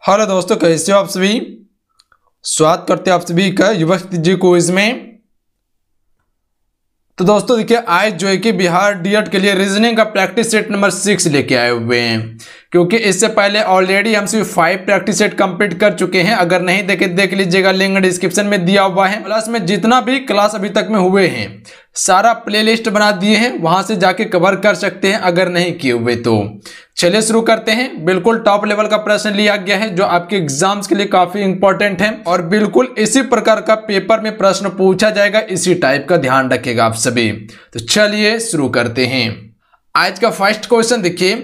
Hello दोस्तों, कैसे हो आप सभी। स्वागत करते हैं आप सभी का युवक जी क्विज में। तो दोस्तों देखिए, आज जो है कि बिहार डीएड के लिए रीजनिंग का प्रैक्टिस सेट नंबर 6 लेके आए हुए हैं, क्योंकि इससे पहले ऑलरेडी हम सभी 5 प्रैक्टिस सेट कंप्लीट कर चुके हैं। अगर नहीं देखे देख लीजिएगा, लिंक डिस्क्रिप्शन में दिया हुआ है। प्लस में जितना भी क्लास अभी तक में हुए हैं सारा प्लेलिस्ट बना दिए हैं, वहां से जाके कवर कर सकते हैं अगर नहीं किए हुए तो। चलिए शुरू करते हैं। बिल्कुल टॉप लेवल का प्रश्न लिया गया है जो आपके एग्जाम्स के लिए काफी इंपॉर्टेंट है और बिल्कुल इसी प्रकार का पेपर में प्रश्न पूछा जाएगा, इसी टाइप का ध्यान रखिएगा आप सभी। तो चलिए शुरू करते हैं। आज का फर्स्ट क्वेश्चन देखिए,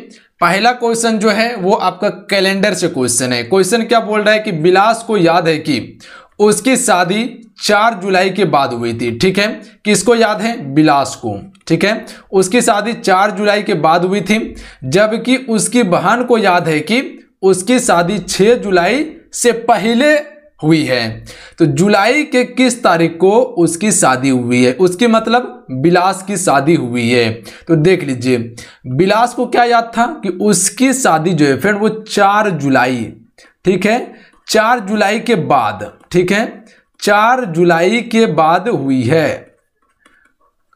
पहला क्वेश्चन जो है वो आपका कैलेंडर से क्वेश्चन है। क्वेश्चन क्या बोल रहा है कि बिलास को याद है कि उसकी शादी 4 जुलाई के बाद हुई थी। ठीक है, किसको याद है? बिलास को। ठीक है, उसकी शादी 4 जुलाई के बाद हुई थी, जबकि उसकी बहन को याद है कि उसकी शादी 6 जुलाई से पहले हुई है। तो जुलाई के किस तारीख को उसकी शादी हुई है? उसकी मतलब बिलास की शादी हुई है। तो देख लीजिए, बिलास को क्या याद था कि उसकी शादी जो है फ्रेंड वो 4 जुलाई, ठीक है, 4 जुलाई के बाद, ठीक है, 4 जुलाई के बाद हुई है।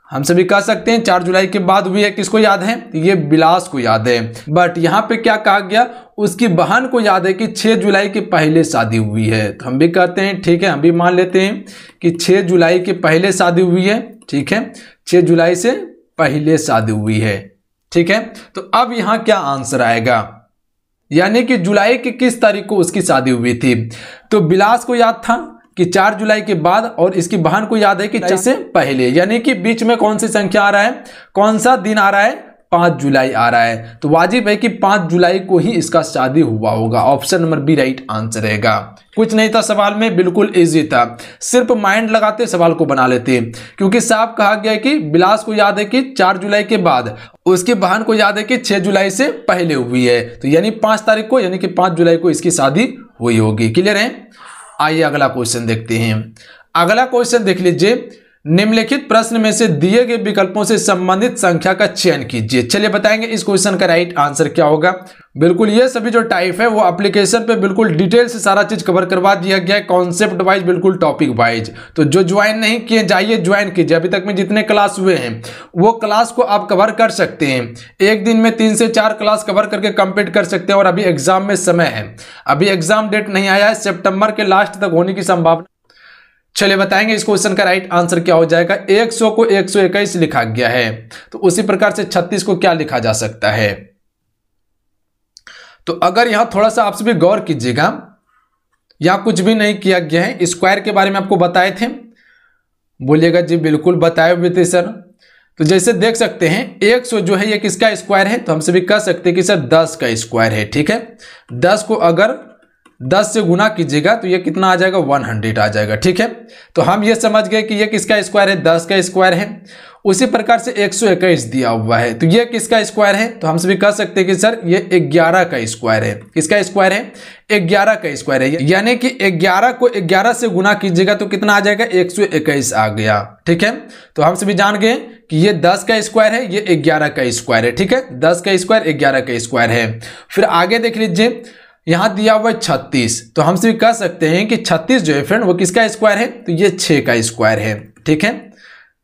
हम सभी कह सकते हैं 4 जुलाई के बाद हुई है। किसको याद है? ये बिलास को याद है। बट यहां पे क्या कहा गया? उसकी बहन को याद है कि 6 जुलाई के पहले शादी हुई है। तो हम भी कहते हैं ठीक है, हम भी मान लेते हैं कि 6 जुलाई के पहले शादी हुई है। ठीक है, 6 जुलाई से पहले शादी हुई है। ठीक है, तो अब यहां क्या आंसर आएगा? यानी कि जुलाई की किस तारीख को उसकी शादी हुई थी? तो बिलास को याद था कि 4 जुलाई के बाद, और इसकी बहन को याद है कि 4 से पहले, यानी कि बीच में कौन सी संख्या आ रहा है, कौन सा दिन आ रहा है? 5 जुलाई आ रहा है। तो वाजिब है कि 5 जुलाई को ही इसका शादी हुआ होगा। Option number B right answer रहेगा। कुछ नहीं था सवाल में, बिल्कुल इजी था, सिर्फ माइंड लगाते सवाल को बना लेते, क्योंकि साफ कहा गया है कि बिलास को याद है कि 4 जुलाई के बाद, उसकी बहन को याद है कि 6 जुलाई से पहले हुई है। तो यानी 5 तारीख को, यानी कि 5 जुलाई को इसकी शादी हुई होगी। क्लियर है? आइए अगला क्वेश्चन देखते हैं। अगला क्वेश्चन देख लीजिए, निम्नलिखित प्रश्न में से दिए गए विकल्पों से संबंधित संख्या का चयन कीजिए। चलिए बताएंगे इस क्वेश्चन का राइट आंसर क्या होगा। बिल्कुल ये सभी जो टाइप है वो एप्लीकेशन पे बिल्कुल डिटेल से सारा चीज कवर करवा दिया गया है, कॉन्सेप्ट वाइज, बिल्कुल टॉपिक वाइज। तो जो ज्वाइन नहीं किए जाइए ज्वाइन कीजिए। अभी तक में जितने क्लास हुए हैं वो क्लास को आप कवर कर सकते हैं। एक दिन में 3 से 4 क्लास कवर करके कंप्लीट कर सकते हैं। और अभी एग्जाम में समय है, अभी एग्जाम डेट नहीं आया है, सितंबर के लास्ट तक होने की संभावना। चलिए बताएंगे इस क्वेश्चन का राइट आंसर क्या हो जाएगा। 100 को 121 लिखा गया है, तो उसी प्रकार से 36 को क्या लिखा जा सकता है? तो अगर यहां थोड़ा सा आप सभी गौर कीजिएगा, यहां कुछ भी नहीं किया गया है। स्क्वायर के बारे में आपको बताए थे, बोलिएगा जी बिल्कुल बताए हुए थे सर। तो जैसे देख सकते हैं 100 जो है ये किसका स्क्वायर है? तो हम सभी कह सकते हैं कि सर 10 का स्क्वायर है। ठीक है, 10 को अगर 10 से गुना कीजिएगा तो ये कितना आ जाएगा? 100 आ जाएगा। ठीक है, तो हम ये समझ गए कि ये किसका स्क्वायर है? 10 का स्क्वायर है। उसी प्रकार से 121 दिया हुआ है, तो ये किसका स्क्वायर है? तो हम सभी कह सकते हैं कि सर ये 11 का स्क्वायर है। किसका स्क्वायर है? 11 का स्क्वायर है। यानी कि 11 को 11 से गुना कीजिएगा तो कितना आ जाएगा? 121 आ गया। ठीक है, तो हम सभी जान गए कि ये 10 का स्क्वायर है, ये 11 का स्क्वायर है। ठीक है, 10 का स्क्वायर 11 का स्क्वायर है। फिर आगे देख लीजिए, यहां दिया हुआ है 36, तो हम सिर्फ कह सकते हैं कि 36 जो है फ्रेंड वो किसका स्क्वायर है? तो ये 6 का स्क्वायर है। ठीक है,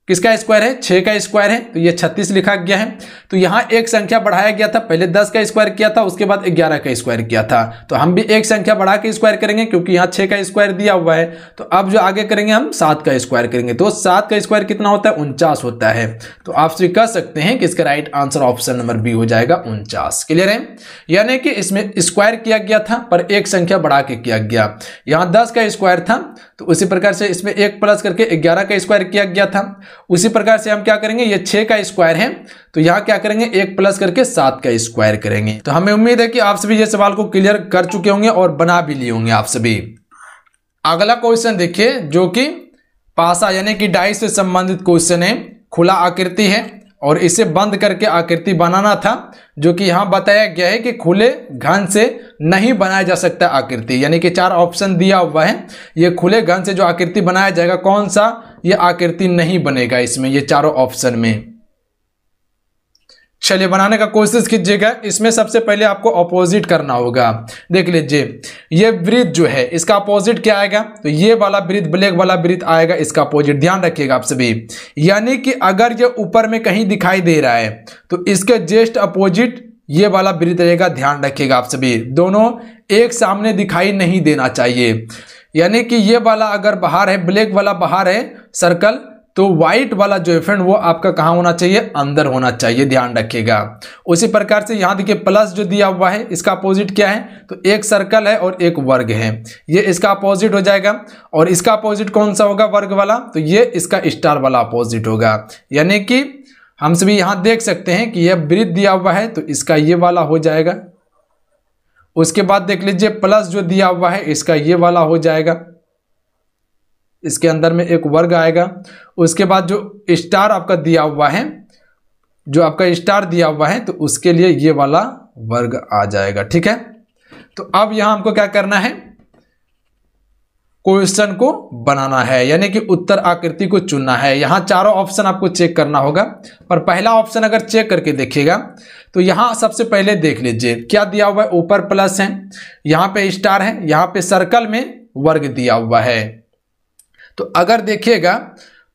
किसका स्क्वायर है? 6 का स्क्वायर है, तो ये 36 लिखा गया है। तो यहां एक संख्या बढ़ाया गया था, पहले 10 का स्क्वायर किया था, उसके बाद 11 का स्क्वायर किया था। तो हम भी एक संख्या बढ़ा के स्क्वायर करेंगे, क्योंकि यहां 6 का स्क्वायर दिया हुआ है। तो अब जो आगे करेंगे हम 7 का स्क्वायर करेंगे, तो 7 का स्क्वायर कितना होता है? 49 होता है। तो आप सिर्फ कह सकते हैं कि इसका right answer option number B हो जाएगा 49। क्लियर है? यानी कि इसमें स्क्वायर किया गया था पर एक संख्या बढ़ा के किया गया। यहां 10 का स्क्वायर था, तो उसी प्रकार से इसमें 1 प्लस करके 11 का स्क्वायर किया गया था। उसी प्रकार से हम क्या करेंगे, ये 6 का स्क्वायर है, तो यहां क्या करेंगे 1 प्लस करके 7 का स्क्वायर करेंगे। तो हमें उम्मीद है कि आप सभी ये सवाल को क्लियर कर चुके होंगे और बना भी लिए होंगे आप सभी। अगला क्वेश्चन देखिए, जो कि पासा यानी कि डाई से संबंधित क्वेश्चन है। खुला आकृति है और इसे बंद करके आकृति बनाना था, जो कि यहां बताया गया है कि खुले घन से नहीं बनाया जा सकता आकृति। यानी कि 4 ऑप्शन दिया हुआ है, ये खुले घन से जो आकृति बनाया जाएगा, कौन सा ये आकृति नहीं बनेगा इसमें, ये चारों ऑप्शन में। चलिए बनाने का कोशिश कीजिएगा। इसमें सबसे पहले आपको अपोजिट करना होगा। देख लीजिए ये वृत्त जो है इसका अपोजिट क्या आएगा, तो ये वाला वृत्त ब्लैक वाला वृत्त आएगा इसका अपोजिट, ध्यान रखिएगा आप सभी। यानी कि अगर ये ऊपर में कहीं दिखाई दे रहा है तो इसके जस्ट अपोजिट ये वाला वृत्त रहेगा, ध्यान रखिएगा आप सभी। दोनों एक सामने दिखाई नहीं देना चाहिए। यानी कि ये वाला अगर बाहर है, ब्लैक वाला बाहर है सर्कल, तो व्हाइट वाला जो है फ्रेंड वो आपका कहाँ होना चाहिए, अंदर होना चाहिए, ध्यान रखिएगा। उसी प्रकार से यहाँ देखिए प्लस जो दिया हुआ है इसका अपोजिट क्या है, तो एक सर्कल है और एक वर्ग है, ये इसका अपोजिट हो जाएगा। और इसका अपोजिट कौन सा होगा, वर्ग वाला, तो ये इसका स्टार वाला अपोजिट होगा। यानी कि हम सभी यहाँ देख सकते हैं कि यह वृत्त दिया हुआ है तो इसका ये वाला हो जाएगा। उसके बाद देख लीजिए प्लस जो दिया हुआ है इसका ये वाला हो जाएगा, इसके अंदर में एक वर्ग आएगा। उसके बाद जो स्टार आपका दिया हुआ है, जो आपका स्टार दिया हुआ है तो उसके लिए ये वाला वर्ग आ जाएगा, ठीक है। तो अब यहां हमको क्या करना है, क्वेश्चन को बनाना है, यानी कि उत्तर आकृति को चुनना है। यहां चारों ऑप्शन आपको चेक करना होगा, पर पहला ऑप्शन अगर चेक करके देखिएगा तो यहां सबसे पहले देख लीजिए क्या दिया हुआ है, ऊपर प्लस है, यहां पे स्टार है, यहां पे सर्कल में वर्ग दिया हुआ है। तो अगर देखिएगा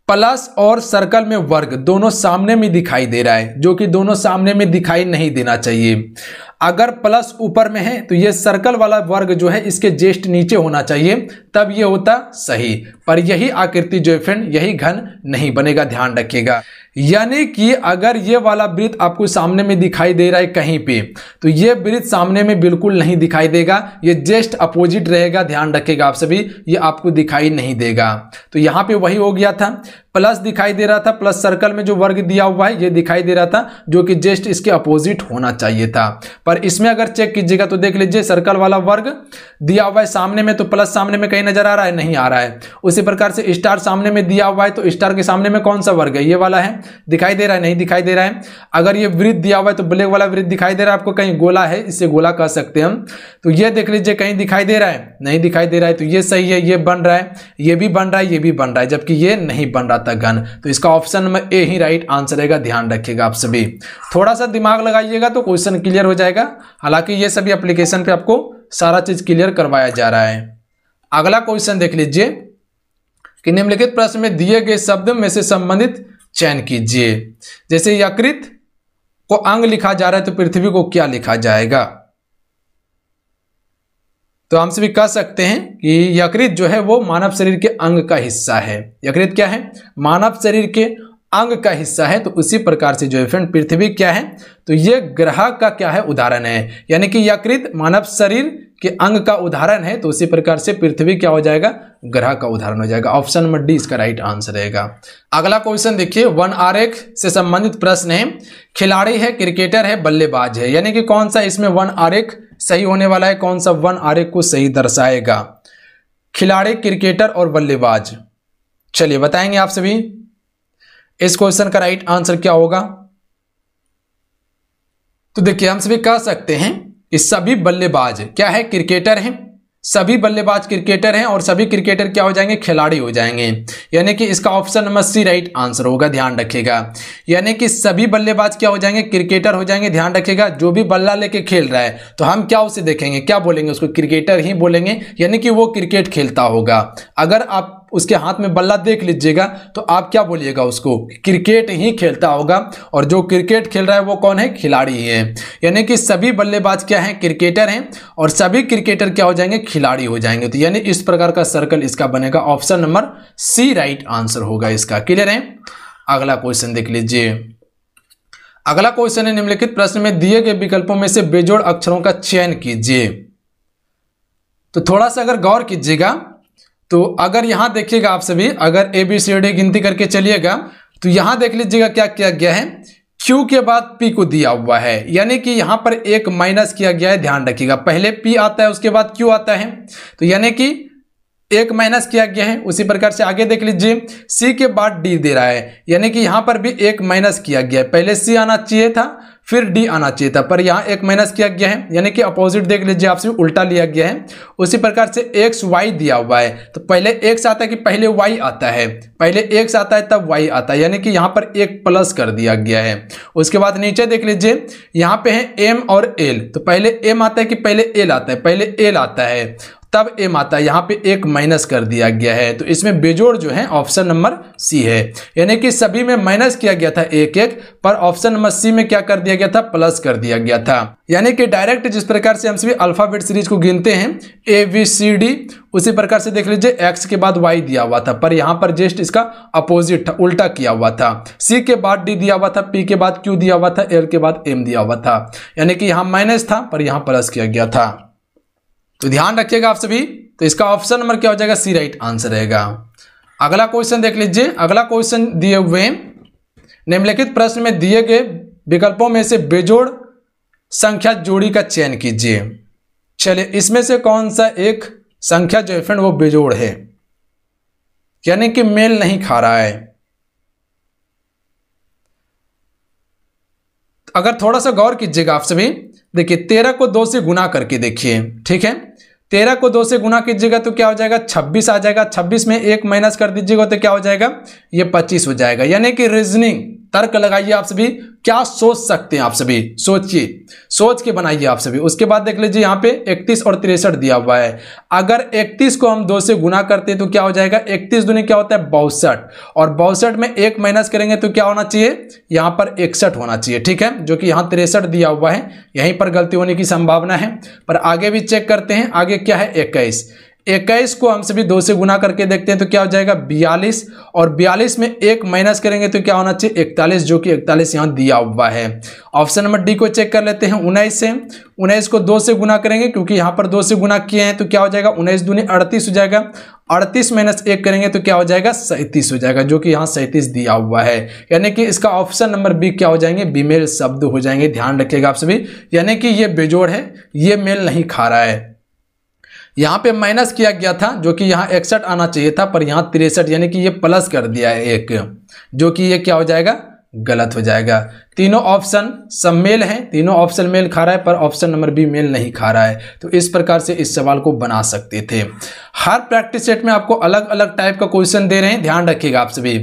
प्लस और सर्कल में वर्ग दोनों सामने में दिखाई दे रहा है, जो कि दोनों सामने में दिखाई नहीं देना चाहिए। अगर प्लस ऊपर में है तो ये सर्कल वाला वर्ग जो है इसके जस्ट नीचे होना चाहिए, तब ये होता सही। पर यही आकृति जो है फ्रेंड यही घन नहीं बनेगा, ध्यान रखिएगा। यानी कि अगर ये वाला वृत्त आपको सामने में दिखाई दे रहा है कहीं पे, तो ये वृत्त सामने में बिल्कुल नहीं दिखाई देगा, ये जस्ट अपोजिट रहेगा, ध्यान रखिएगा आप सभी, ये आपको दिखाई नहीं देगा। तो यहाँ पे वही हो गया था, प्लस दिखाई दे रहा था, प्लस सर्कल में जो वर्ग दिया हुआ है ये दिखाई दे रहा था, जो कि जस्ट इसके अपोजिट होना चाहिए था। पर इसमें अगर चेक कीजिएगा तो देख लीजिए सर्कल वाला वर्ग दिया हुआ है सामने में, तो प्लस सामने में कहीं नजर आ रहा है, नहीं आ रहा है। उसी प्रकार से स्टार सामने में दिया हुआ है, तो स्टार के सामने में कौन सा वर्ग है, ये वाला है, दिखाई दे रहा है, नहीं दिखाई दे रहा है। अगर ये वृत्त दिया हुआ है तो ब्लैक वाला वृत्त दिखाई दे रहा है आपको, कहीं गोला है, इसे गोला कह सकते हैं हम। तो ये देख लीजिए कहीं दिखाई दे रहा है, नहीं दिखाई दे रहा है, तो ये सही है, ये बन रहा है, ये भी बन रहा है, ये भी बन रहा है, जबकि ये नहीं बन रहा था घन। तो इसका ऑप्शन में ए ही राइट आंसर रहेगा, ध्यान रखिएगा आप सभी। थोड़ा सा दिमाग लगाइएगा तो क्वेश्चन क्लियर हो जाएगा। हालांकि ये सभी एप्लीकेशन पे आपको सारा चीज क्लियर करवाया जा रहा है। अगला क्वेश्चन देख लीजिए कि निम्नलिखित प्रश्न में दिए गए शब्द में से संबंधित चयन कीजिए। जैसे यकृत को अंग लिखा जा रहा है तो पृथ्वी को क्या लिखा जाएगा। तो हम सभी कह सकते हैं कि यकृत जो है वो मानव शरीर के अंग का हिस्सा है। यकृत क्या है, मानव शरीर के अंग का हिस्सा है। तो उसी प्रकार से जो है फ्रेंड पृथ्वी क्या है, तो ये ग्रह का क्या है, उदाहरण है। यानी कि यकृत मानव शरीर के अंग का उदाहरण है, तो उसी प्रकार से पृथ्वी क्या हो जाएगा, ग्रह का उदाहरण हो जाएगा। ऑप्शन नंबर डी इसका राइट आंसर रहेगा। अगला क्वेश्चन देखिए, वन आरेख से संबंधित प्रश्न है। खिलाड़ी है, क्रिकेटर है, बल्लेबाज है, यानी कि कौन सा इसमें वन आरेख सही होने वाला है, कौन सा वन आरेख को सही दर्शाएगा। खिलाड़ी, क्रिकेटर और बल्लेबाज, चलिए बताएंगे आप सभी इस क्वेश्चन का राइट आंसर क्या होगा। तो देखिए हम सभी कह सकते हैं इस सभी बल्लेबाज क्या है, क्रिकेटर हैं, सभी बल्लेबाज क्रिकेटर हैं और सभी क्रिकेटर क्या हो जाएंगे, खिलाड़ी हो जाएंगे। यानी कि इसका option number C right answer होगा, ध्यान रखिएगा। यानी कि सभी बल्लेबाज क्या हो जाएंगे, क्रिकेटर हो जाएंगे, ध्यान रखिएगा। जो भी बल्ला लेके खेल रहा है तो हम क्या उसे देखेंगे, क्या बोलेंगे, उसको क्रिकेटर ही बोलेंगे, यानी कि वो क्रिकेट खेलता होगा। अगर आप उसके हाथ में बल्ला देख लीजिएगा तो आप क्या बोलिएगा, उसको क्रिकेट ही खेलता होगा। और जो क्रिकेट खेल रहा है वो कौन है, खिलाड़ी ही है। यानी कि सभी बल्लेबाज क्या हैं, क्रिकेटर हैं और सभी क्रिकेटर क्या हो जाएंगे, खिलाड़ी हो जाएंगे। तो यानी इस प्रकार का सर्कल इसका बनेगा, option number C right answer होगा इसका। क्लियर है। अगला क्वेश्चन देख लीजिए। अगला क्वेश्चन है, निम्नलिखित प्रश्न में दिए गए विकल्पों में से बेजोड़ अक्षरों का चयन कीजिए। तो थोड़ा सा अगर गौर कीजिएगा तो अगर यहां देखिएगा आप सभी, अगर ABCD गिनती करके चलिएगा तो यहां देख लीजिएगा क्या किया गया है, Q के बाद P को दिया हुआ है। यानी कि यहां पर एक माइनस किया गया है, ध्यान रखिएगा। पहले P आता है उसके बाद Q आता है, तो यानी कि एक माइनस किया गया है। उसी प्रकार से आगे देख लीजिए, सी के बाद डी दे रहा है, यानी कि यहाँ पर भी एक माइनस किया गया है। पहले सी आना चाहिए था, फिर डी आना चाहिए था, पर यहाँ एक माइनस किया गया है, यानी कि अपोजिट देख लीजिए, आपसे उल्टा लिया गया है। उसी प्रकार से एक्स वाई दिया हुआ है, तो पहले एक्स आता है कि पहले वाई आता है? पहले एक्स आता है तब वाई आता है, यानी कि यहाँ पर एक प्लस कर दिया गया है। उसके बाद नीचे देख लीजिए, यहाँ पे है एम और एल, तो पहले एम आता है कि पहले एल आता है? पहले एल आता है तब एम आता है, यहाँ पे एक माइनस कर दिया गया है। तो इसमें बेजोड़ जो है ऑप्शन नंबर सी है, यानी कि सभी में माइनस किया गया था एक एक, पर ऑप्शन नंबर सी में क्या कर दिया गया था? प्लस कर दिया गया था। यानी कि डायरेक्ट जिस प्रकार से हम सभी अल्फाबेट सीरीज को गिनते हैं ए बी सी डी, उसी प्रकार से देख लीजिए एक्स के बाद वाई दिया हुआ था, पर यहाँ पर जस्ट इसका अपोजिट था, उल्टा किया हुआ था। सी के बाद डी दिया हुआ था, पी के बाद क्यू दिया हुआ था, एल के बाद एम दिया हुआ था, यानी कि यहाँ माइनस था पर यहाँ प्लस किया गया था। तो ध्यान रखिएगा आप सभी। तो इसका ऑप्शन नंबर क्या हो जाएगा? सी राइट आंसर रहेगा। अगला क्वेश्चन देख लीजिए। अगला क्वेश्चन दिए हुए निम्नलिखित प्रश्न में दिए गए विकल्पों में से बेजोड़ संख्या जोड़ी का चयन कीजिए। चलिए, इसमें से कौन सा एक संख्या जो है फ्रेंड वो बेजोड़ है, यानी कि मेल नहीं खा रहा है? अगर थोड़ा सा गौर कीजिएगा आप सभी, देखिए 13 को 2 से गुना करके देखिए, ठीक है? 13 को 2 से गुना कीजिएगा तो क्या हो जाएगा? 26 आ जाएगा। 26 में एक माइनस कर दीजिएगा तो क्या हो जाएगा? ये 25 हो जाएगा। यानी कि रीजनिंग तर्क लगाइए आप सभी, क्या सोच सकते हैं आप सभी, सोचिए, सोच के बनाइए आप सभी। उसके बाद देख लीजिए, यहाँ पे 31 और 63 दिया हुआ है। अगर 31 को हम 2 से गुना करते हैं तो क्या हो जाएगा? 31 दूनी क्या होता है? 62, और 62 में एक माइनस करेंगे तो क्या होना चाहिए? यहाँ पर 61 होना चाहिए, ठीक है? जो कि यहाँ 63 दिया हुआ है, यहीं पर गलती होने की संभावना है। पर आगे भी चेक करते हैं, आगे क्या है? 21। 21 को हम सभी 2 से गुना करके देखते हैं तो क्या हो जाएगा? 42, और 42 में एक माइनस करेंगे तो क्या होना चाहिए? 41, जो कि 41 यहाँ दिया हुआ है। ऑप्शन नंबर डी को चेक कर लेते हैं। 19 से 19 को 2 से गुना करेंगे, क्योंकि यहाँ पर 2 से गुना किए हैं, तो क्या हो जाएगा? 19 दूनी 38 हो जाएगा। 38 माइनस 1 करेंगे तो क्या हो जाएगा? 37 हो जाएगा, जो कि यहाँ 37 दिया हुआ है। यानी कि इसका ऑप्शन नंबर बी क्या हो जाएंगे? बेमेल शब्द हो जाएंगे। ध्यान रखिएगा आप सभी, यानी कि ये बेजोड़ है, ये मेल नहीं खा रहा है। यहाँ पे माइनस किया गया था, जो कि यहाँ 61 आना चाहिए था, पर यहाँ 63, यानी कि ये प्लस कर दिया है एक, जो कि ये क्या हो जाएगा? गलत हो जाएगा। तीनों ऑप्शन सब मेल हैं, तीनों ऑप्शन मेल खा रहा है, पर ऑप्शन नंबर बी मेल नहीं खा रहा है। तो इस प्रकार से इस सवाल को बना सकते थे। हर प्रैक्टिस सेट में आपको अलग अलग टाइप का क्वेश्चन दे रहे हैं, ध्यान रखिएगा आप सभी।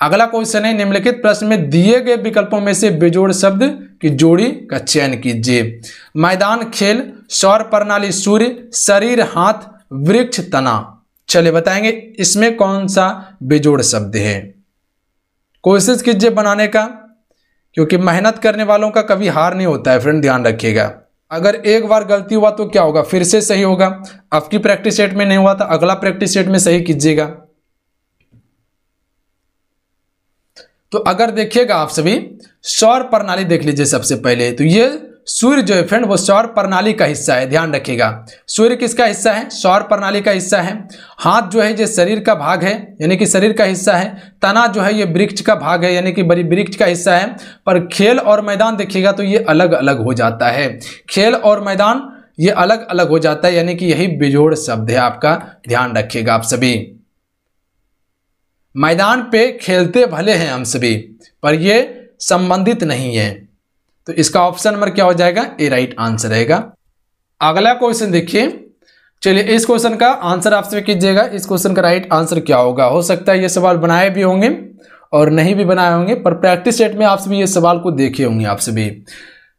अगला क्वेश्चन है, निम्नलिखित प्रश्न में दिए गए विकल्पों में से बेजोड़ शब्द की जोड़ी का चयन कीजिए। मैदान, खेल, सौर प्रणाली, सूर्य, शरीर, हाथ, वृक्ष, तना। चलिए बताएंगे इसमें कौन सा बेजोड़ शब्द है। कोशिश कीजिए बनाने का, क्योंकि मेहनत करने वालों का कभी हार नहीं होता है फ्रेंड, ध्यान रखिएगा। अगर एक बार गलती हुआ तो क्या होगा? फिर से सही होगा। आपकी प्रैक्टिस सेट में नहीं हुआ था, अगला प्रैक्टिस सेट में सही कीजिएगा। तो अगर देखिएगा आप सभी, सौर प्रणाली देख लीजिए सबसे पहले। तो ये सूर्य जो है फ्रेंड वो सौर प्रणाली का हिस्सा है, ध्यान रखिएगा। सूर्य किसका हिस्सा है? सौर प्रणाली का हिस्सा है। हाथ जो है ये शरीर का भाग है, यानी कि शरीर का हिस्सा है। तना जो है ये वृक्ष का भाग है, यानी कि बड़ी वृक्ष का हिस्सा है। पर खेल और मैदान देखिएगा तो ये अलग अलग हो जाता है। खेल और मैदान ये अलग अलग हो जाता है, यानी कि यही बेजोड़ शब्द है आपका, ध्यान रखिएगा आप सभी। मैदान पे खेलते भले हैं हम सभी, पर ये संबंधित नहीं है। तो इसका ऑप्शन नंबर क्या हो जाएगा? ए राइट आंसर रहेगा। अगला क्वेश्चन देखिए। चलिए इस क्वेश्चन का आंसर आप सभी कीजिएगा। इस क्वेश्चन का राइट आंसर क्या होगा? हो सकता है ये सवाल बनाए भी होंगे और नहीं भी बनाए होंगे, पर प्रैक्टिस सेट में आप सभी ये सवाल को देखे होंगे आप सभी।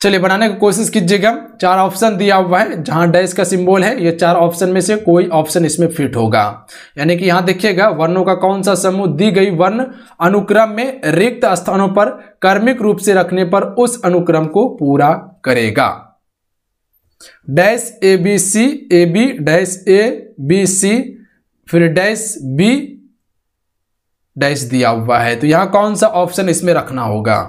चलिए बनाने की कोशिश कीजिएगा। 4 ऑप्शन दिया हुआ है, जहां डैश का सिंबल है, ये 4 ऑप्शन में से कोई ऑप्शन इसमें फिट होगा। यानी कि यहां देखिएगा, वर्णों का कौन सा समूह दी गई वर्ण अनुक्रम में रिक्त स्थानों पर क्रमिक रूप से रखने पर उस अनुक्रम को पूरा करेगा। Dash A B C, A B dash A B C, फिर डैश बी डैश दिया हुआ है। तो यहां कौन सा ऑप्शन इसमें रखना होगा?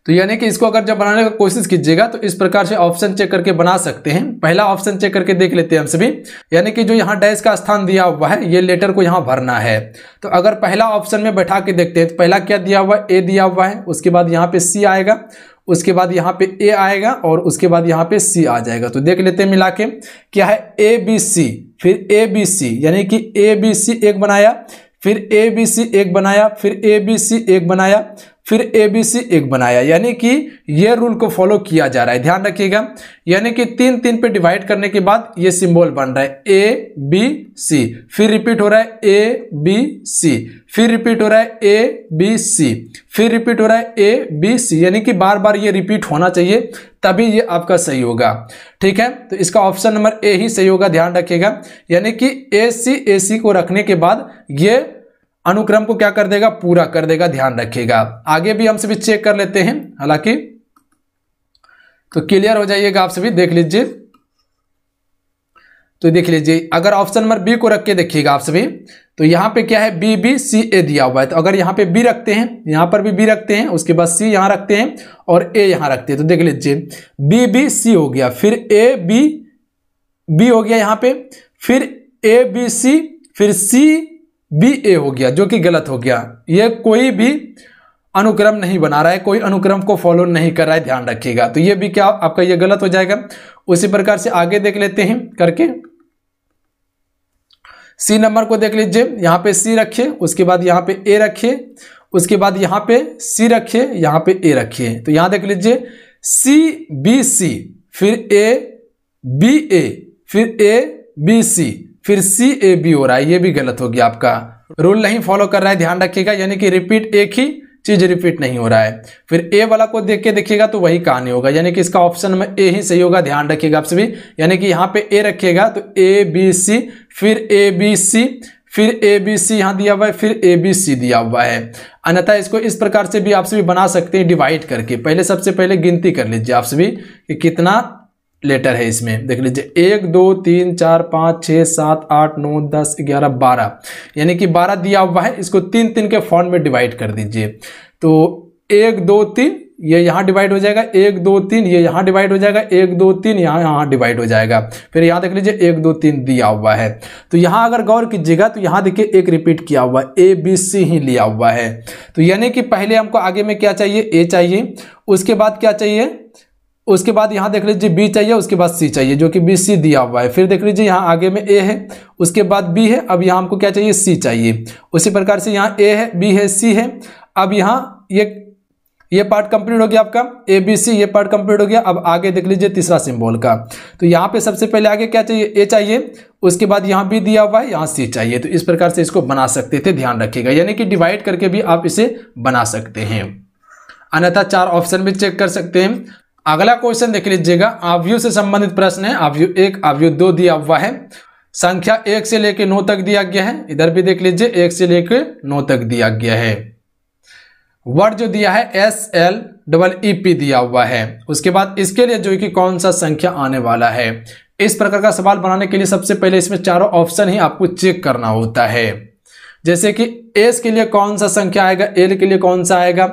तो यानी कि इसको अगर जब बनाने की कोशिश कीजिएगा तो इस प्रकार से ऑप्शन चेक करके बना सकते हैं। पहला ऑप्शन चेक करके देख लेते हैं हम सभी। यानी कि जो यहाँ डैश का स्थान दिया हुआ है, ये लेटर को यहाँ भरना है। तो अगर पहला ऑप्शन में बैठा के देखते हैं तो पहला क्या दिया हुआ है? ए दिया हुआ है। उसके बाद यहाँ पे सी आएगा, उसके बाद यहाँ पे ए आएगा और उसके बाद यहाँ पे सी आ जाएगा। तो देख लेते हैं मिला के, क्या है ए बी सी, फिर ए बी सी, यानी कि ए बी सी एक बनाया, फिर ए बी सी एक बनाया, फिर ए बी सी एक बनाया, फिर ए बी सी एक बनाया, यानी कि ये रूल को फॉलो किया जा रहा है, ध्यान रखिएगा। यानी कि 3 3 पे डिवाइड करने के बाद ये सिंबल बन रहा है ए बी सी, फिर रिपीट हो रहा है ए बी सी, फिर रिपीट हो रहा है ए बी सी, फिर रिपीट हो रहा है ए बी सी, यानी कि बार बार ये रिपीट होना चाहिए, तभी ये आपका सही होगा। ठीक है, तो इसका ऑप्शन नंबर ए ही सही होगा, ध्यान रखिएगा। यानी कि ए सी को रखने के बाद ये अनुक्रम को क्या कर देगा, पूरा कर देगा, ध्यान रखिएगा। आगे भी हम सभी चेक कर लेते हैं, हालांकि तो क्लियर हो जाइएगा, आप सभी देख लीजिए। तो देख लीजिए, अगर ऑप्शन नंबर बी को रख के देखिएगा आप सभी, तो यहां पे क्या है बी बी सी ए दिया हुआ है। तो अगर यहां पे बी रखते हैं, यहां पर भी बी रखते हैं, उसके बाद सी यहां रखते हैं और ए यहां रखते हैं, तो देख लीजिए बी बी सी हो गया, फिर ए बी बी हो गया यहां पे, फिर ए बी सी, फिर सी बी ए हो गया, जो कि गलत हो गया। ये कोई भी अनुक्रम नहीं बना रहा है, कोई अनुक्रम को फॉलो नहीं कर रहा है, ध्यान रखिएगा। तो ये भी क्या आपका ये गलत हो जाएगा। उसी प्रकार से आगे देख लेते हैं करके, सी नंबर को देख लीजिए, यहां पे सी रखिए, उसके बाद यहां पे ए रखिए, उसके बाद यहां पे सी रखिए, यहां पे ए रखिए। तो यहां देख लीजिए सी बी सी, फिर ए बी ए, फिर ए बी सी, फिर सी ए बी हो रहा है, ये भी गलत हो गया, आपका रूल नहीं फॉलो कर रहा है, ध्यान रखिएगा। यानी कि रिपीट, एक ही चीज रिपीट नहीं हो रहा है। फिर ए वाला को देख के देखिएगा तो वही कहानी होगा, यानी कि इसका ऑप्शन में ए ही सही होगा, ध्यान रखिएगा आप सभी। यानी कि यहाँ पे ए रखिएगा तो ए बी सी, फिर ए बी सी, फिर ए बी सी यहां दिया हुआ है, फिर ए बी सी दिया हुआ है। अन्यथा इसको इस प्रकार से भी आप सभी बना सकते हैं, डिवाइड करके। पहले सबसे पहले गिनती कर लीजिए आप सभी कि कितना लेटर है इसमें, देख लीजिए 1 2 3 4 5 6 7 8 9 10 11 12, यानी कि 12 दिया हुआ है। इसको 3 3 के फॉर्म में डिवाइड कर दीजिए। तो 1 2 3 ये यहाँ डिवाइड हो जाएगा, 1 2 3 ये यहाँ डिवाइड हो जाएगा, 1 2 3 यहाँ डिवाइड हो जाएगा। फिर यहाँ देख लीजिए 1 2 3 दिया हुआ है। तो यहाँ अगर गौर कीजिएगा तो यहाँ देखिए एक रिपीट किया हुआ है, ए बी सी ही लिया हुआ है। तो यानी कि पहले हमको आगे में क्या चाहिए, ए चाहिए, उसके बाद क्या चाहिए, उसके बाद यहां देख लीजिए बी चाहिए, उसके बाद सी चाहिए, जो कि बी सी दिया हुआ है। फिर देख लीजिए यहां आगे में ए है, उसके बाद बी है, अब यहां हमको क्या चाहिए, सी चाहिए। उसी प्रकार से यहां ए है, बी है, सी है। अब यहां ये पार्ट कंप्लीट हो गया आपका, ए बी सी, ये पार्ट कंप्लीट हो गया। अब आगे देख लीजिए तीसरा सिंबल का, तो यहां पे सबसे पहले आगे क्या चाहिए, ए चाहिए, उसके बाद यहां बी दिया हुआ है, यहां सी चाहिए। तो इस प्रकार से इसको बना सकते थे, ध्यान रखिएगा। यानी कि डिवाइड करके भी आप इसे बना सकते हैं, अन्यथा 4 ऑप्शन भी चेक कर सकते हैं। अगला क्वेश्चन देख लीजिएगा, आव्यूह से संबंधित प्रश्न है। आव्यूह 1 आव्यूह 2 दिया हुआ है, संख्या 1 से लेकर 9 तक दिया गया है। इधर भी देख लीजिए 1 से लेकर 9 तक दिया गया है। वर्ड जो दिया है SLEEP दिया हुआ है। उसके बाद इसके लिए जो कि कौन सा संख्या आने वाला है। इस प्रकार का सवाल बनाने के लिए सबसे पहले इसमें चारों ऑप्शन ही आपको चेक करना होता है। जैसे कि एस के लिए कौन सा संख्या आएगा, एल के लिए कौन सा आएगा,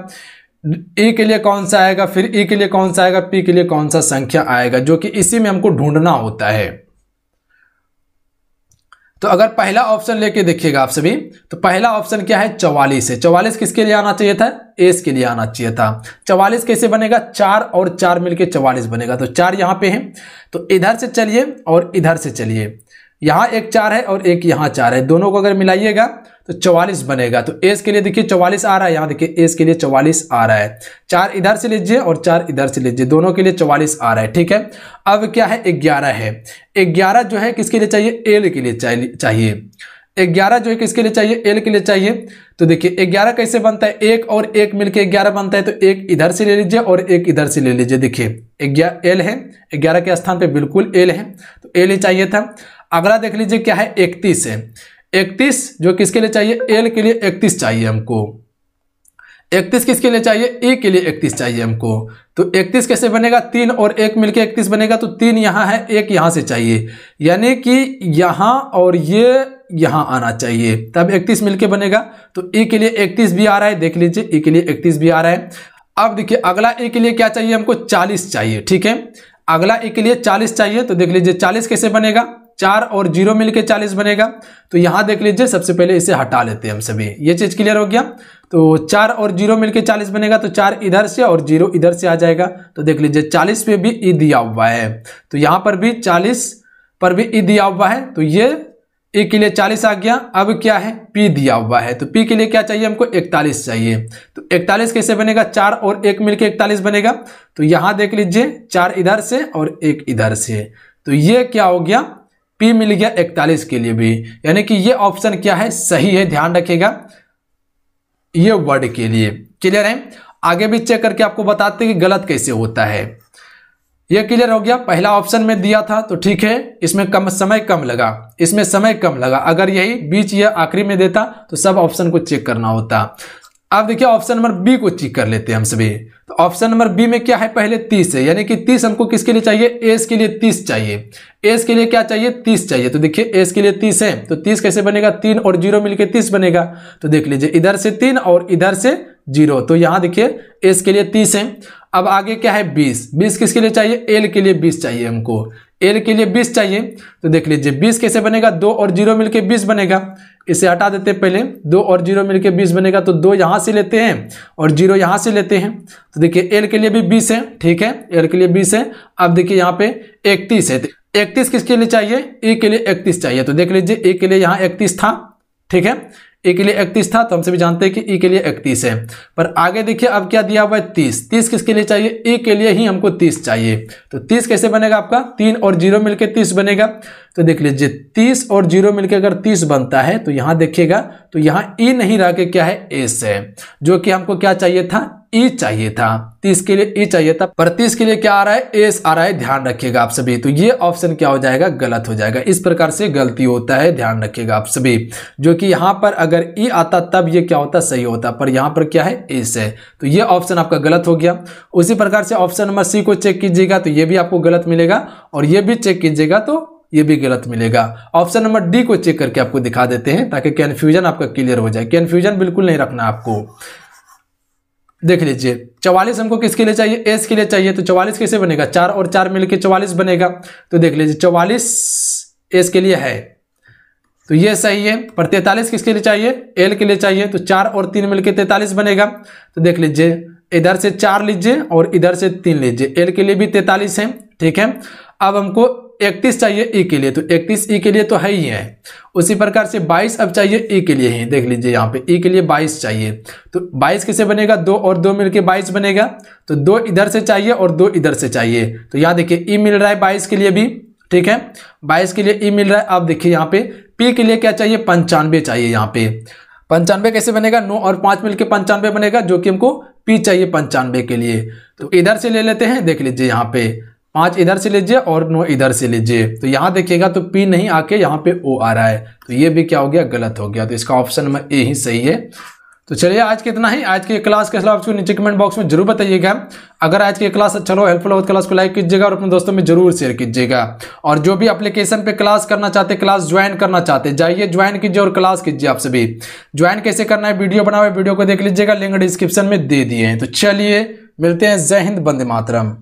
ई के लिए कौन सा आएगा, फिर ई के लिए कौन सा आएगा, पी के लिए कौन सा संख्या आएगा, जो कि इसी में हमको ढूंढना होता है। तो अगर पहला ऑप्शन लेके देखिएगा आप सभी, तो पहला ऑप्शन क्या है, 44 है। 44 किसके लिए आना चाहिए था, एस के लिए आना चाहिए था। 44 कैसे बनेगा, 4 और 4 मिलके 44 बनेगा। तो 4 यहां पे है, तो इधर से चलिए और इधर से चलिए, यहां एक 4 है और एक यहां 4 है, दोनों को अगर मिलाइएगा तो 44 बनेगा। तो एस के लिए देखिए 44 आ रहा है, यहां देखिए एस के लिए 44 आ रहा है। 4 इधर से लीजिए और 4 इधर से लीजिए, दोनों के लिए 44 आ रहा है, ठीक है। अब क्या है, 11 है। 11 जो है किसके लिए चाहिए, एल के लिए चाहिए। 11 जो है किसके लिए चाहिए, एल के लिए चाहिए। तो देखिए 11 कैसे बनता है, 1 और 1 मिलके 11 बनता है। तो 1 इधर से ले लीजिए और 1 इधर से ले लीजिए। देखिए एल है, 11 के स्थान पे बिल्कुल एल है, तो एल ही चाहिए था। अगला देख लीजिए क्या है, 31 है। 31 जो किसके लिए चाहिए, एल के लिए 31 चाहिए हमको। 31 किसके लिए चाहिए, ई के लिए 31 चाहिए हमको। तो 31 कैसे बनेगा, 3 और 1 मिलके 31 बनेगा। तो 3 यहां है, 1 यहां से चाहिए, यानी कि यहां और ये यहां आना चाहिए, तब 31 मिलके बनेगा। तो ई के लिए 31 भी आ रहा है, देख लीजिए ई के लिए 31 भी आ रहा है। अब देखिए अगला ई के लिए क्या चाहिए हमको, 40 चाहिए, ठीक है। अगला ई के लिए 40 चाहिए। तो देख लीजिए 40 कैसे बनेगा, 4 और 0 मिलके 40 बनेगा। तो यहाँ देख लीजिए, सबसे पहले इसे हटा लेते हैं हम सभी, ये चीज क्लियर हो गया। तो 4 और 0 मिलके 40 बनेगा, तो 4 इधर से और 0 इधर से आ जाएगा। तो देख लीजिए 40 पे भी ई दिया हुआ है, तो यहाँ पर भी 40 पर भी ई दिया हुआ है, तो ये ए के लिए 40 आ गया। अब क्या है, पी दिया हुआ है, तो पी के लिए क्या चाहिए हमको, 41 चाहिए। तो 41 कैसे बनेगा, 4 और 1 मिलके 41 बनेगा। तो यहां देख लीजिए 4 इधर से और 1 इधर से, तो ये क्या हो गया, पी मिल गया 41 के लिए भी, यानी कि ये ऑप्शन क्या है, सही है। ध्यान रखिएगा ये वर्ड के लिए, क्लियर है। आगे भी चेक करके आपको बताते हैं कि गलत कैसे होता है। ये क्लियर हो गया, पहला ऑप्शन में दिया था तो ठीक है, इसमें समय कम लगा, इसमें समय कम लगा। अगर यही बीच या आखिरी में देता तो सब ऑप्शन को चेक करना होता। अब देखिए ऑप्शन नंबर बी को चेक कर लेते हैं हम सभी। तो ऑप्शन नंबर बी में क्या है, पहले 30 है, यानी कि 30 हमको किसके लिए चाहिए, एस के लिए 30 चाहिए। एस के लिए क्या चाहिए, 30 चाहिए। तो देखिए एस के लिए 30 है, तो 30 कैसे बनेगा, 3 और 0 मिलके 30 बनेगा। तो देख लीजिए इधर से 3 और इधर से 0, तो यहां देखिए एस के लिए 30 है। अब आगे क्या है, 20 किसके लिए चाहिए, एल के लिए 20 चाहिए हमको, एल के लिए 20 चाहिए। तो देख लीजिए 20 कैसे बनेगा, 2 और 0 मिलके 20 बनेगा। इसे हटा देते हैं पहले, 2 और 0 मिलके 20 बनेगा, तो 2 यहां से लेते हैं और 0 यहां से लेते हैं। तो देखिए एल के लिए भी 20 है, ठीक है, एल के लिए 20 है। अब देखिए यहाँ पे 31 है, 31 किसके लिए चाहिए, ए के लिए 31 चाहिए। तो देख लीजिए ए के लिए यहाँ 31 था, ठीक है, ए के लिए 31 था, तो हमसे भी जानते हैं कि ई के लिए 31 है। पर आगे देखिए अब क्या दिया हुआ है, 30 किसके लिए चाहिए, ए के लिए ही हमको 30 चाहिए। तो 30 कैसे बनेगा आपका, 3 और 0 मिलके 30 बनेगा। तो देख लीजिए 30 और 0 मिलके अगर 30 बनता है, तो यहां देखिएगा तो यहां ई नहीं रह के क्या है, एस है, जो कि हमको क्या चाहिए था, ई चाहिए था। 30 के लिए ई चाहिए था, पर 30 के लिए क्या आ रहा है, एस आ रहा है। ध्यान रखिएगा आप सभी, तो ये ऑप्शन क्या हो जाएगा, गलत हो जाएगा। इस प्रकार से गलती होता है, ध्यान रखिएगा आप सभी। जो कि यहां पर अगर ई आता तब ये क्या होता, सही होता, पर यहां पर क्या है, एस है, तो ये ऑप्शन आपका गलत हो गया। उसी प्रकार से ऑप्शन नंबर सी को चेक कीजिएगा, तो ये भी आपको गलत मिलेगा, और ये भी चेक कीजिएगा तो ये भी गलत मिलेगा। ऑप्शन नंबर डी को चेक करके आपको दिखा देते हैं, ताकि कंफ्यूजन आपका क्लियर हो जाए। कंफ्यूजन बिल्कुल नहीं रखना आपको। देख लीजिए 44 हमको किसके लिए चाहिए, एस के लिए चाहिए। तो 44 कैसे बनेगा, 4 और 4 मिलके 44 बनेगा। तो देख लीजिए 44 एस के लिए है, तो ये सही है। पर 43 किसके लिए चाहिए, एल के लिए चाहिए। तो 4 और 3 मिलके 43 बनेगा। तो देख लीजिए इधर से 4 लीजिए और इधर से 3 लीजिए, एल के लिए भी 43 है, ठीक है। अब हमको 31 चाहिए ई के लिए, तो 31 ई के लिए तो है ही है। उसी प्रकार से 22 अब चाहिए ई के लिए ही, देख लीजिए यहाँ पे ई के लिए 22 चाहिए। तो 22 कैसे बनेगा, 2 और 2 मिलके 22 बनेगा। तो 2 इधर से चाहिए और 2 इधर से चाहिए। तो यहाँ देखिए ई मिल रहा है 22 के लिए भी, ठीक है, 22 के लिए ई मिल रहा है। अब देखिए यहाँ पे पी के लिए क्या चाहिए, 95 चाहिए। यहाँ पे 95 कैसे बनेगा, 9 और 5 मिलके 95 बनेगा, जो कि हमको पी चाहिए 95 के लिए। तो इधर से ले लेते हैं, देख लीजिए यहाँ पे 5 इधर से लीजिए और 9 इधर से लीजिए। तो यहां देखिएगा तो पी नहीं आके यहाँ पे ओ आ रहा है, तो ये भी क्या हो गया, गलत हो गया। तो इसका ऑप्शन नंबर ए ही सही है। तो चलिए आज के इतना ही। आज की क्लास कैसा आपको नीचे कमेंट बॉक्स में जरूर बताइएगा। अगर आज की क्लास अच्छा हो, हेल्पफुल हो, तो क्लास को लाइक कीजिएगा और अपने दोस्तों में जरूर शेयर कीजिएगा। और जो भी एप्लीकेशन पे क्लास करना चाहते, क्लास ज्वाइन करना चाहते, जाइए ज्वाइन कीजिए और क्लास कीजिए। आप सभी ज्वाइन कैसे करना है, वीडियो बना हुआ है, वीडियो को देख लीजिएगा, लिंक डिस्क्रिप्शन में दे दिए हैं। तो चलिए मिलते हैं, जय हिंद, वंदे मातरम।